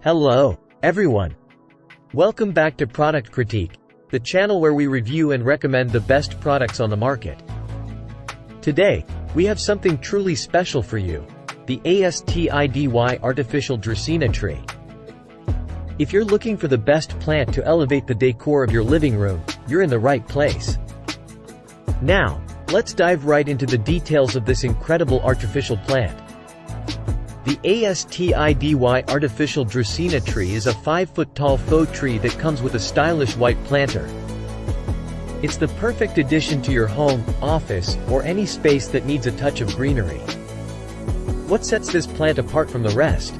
Hello, everyone. Welcome back to Product Critique, the channel where we review and recommend the best products on the market. Today, we have something truly special for you, the ASTIDY Artificial Dracaena Tree. If you're looking for the best plant to elevate the decor of your living room, you're in the right place. Now, let's dive right into the details of this incredible artificial plant. The ASTIDY Artificial Dracaena Tree is a 5-foot-tall faux tree that comes with a stylish white planter. It's the perfect addition to your home, office, or any space that needs a touch of greenery. What sets this plant apart from the rest?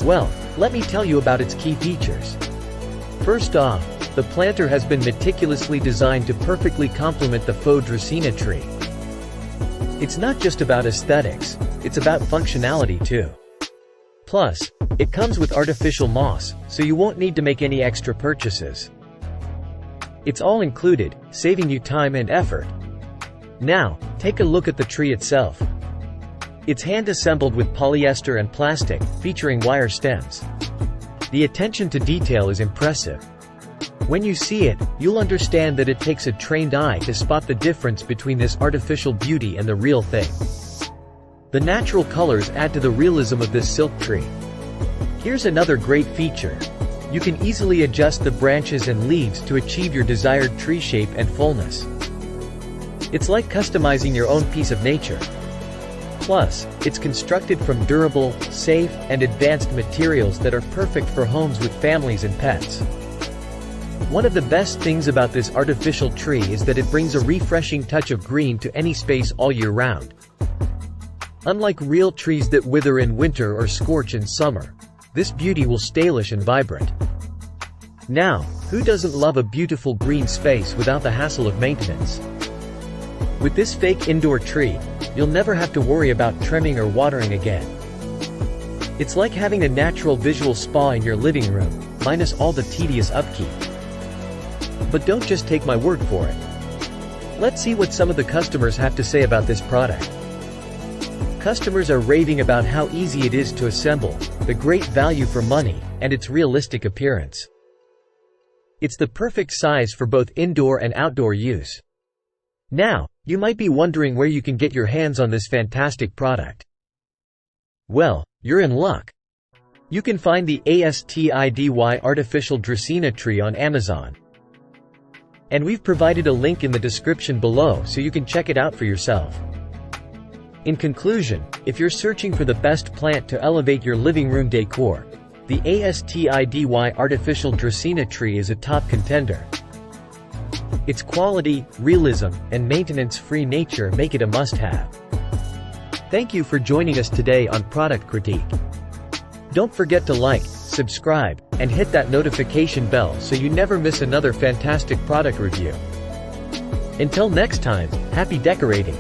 Well, let me tell you about its key features. First off, the planter has been meticulously designed to perfectly complement the faux Dracaena tree. It's not just about aesthetics, it's about functionality too. Plus, it comes with artificial moss, so you won't need to make any extra purchases. It's all included, saving you time and effort. Now, take a look at the tree itself. It's hand-assembled with polyester and plastic, featuring wire stems. The attention to detail is impressive. When you see it, you'll understand that it takes a trained eye to spot the difference between this artificial beauty and the real thing. The natural colors add to the realism of this silk tree. Here's another great feature. You can easily adjust the branches and leaves to achieve your desired tree shape and fullness. It's like customizing your own piece of nature. Plus, it's constructed from durable, safe, and advanced materials that are perfect for homes with families and pets. One of the best things about this artificial tree is that it brings a refreshing touch of green to any space all year round. Unlike real trees that wither in winter or scorch in summer, this beauty will stay stylish and vibrant. Now, who doesn't love a beautiful green space without the hassle of maintenance? With this fake indoor tree, you'll never have to worry about trimming or watering again. It's like having a natural visual spa in your living room, minus all the tedious upkeep. But don't just take my word for it. Let's see what some of the customers have to say about this product. Customers are raving about how easy it is to assemble, the great value for money, and its realistic appearance. It's the perfect size for both indoor and outdoor use. Now, you might be wondering where you can get your hands on this fantastic product. Well, you're in luck. You can find the ASTIDY Artificial Dracaena Tree on Amazon. And we've provided a link in the description below so you can check it out for yourself. In conclusion, if you're searching for the best plant to elevate your living room decor, the ASTIDY Artificial Dracaena Tree is a top contender. Its quality, realism, and maintenance-free nature make it a must-have. Thank you for joining us today on Product Critique. Don't forget to like, subscribe, and hit that notification bell so you never miss another fantastic product review. Until next time, happy decorating!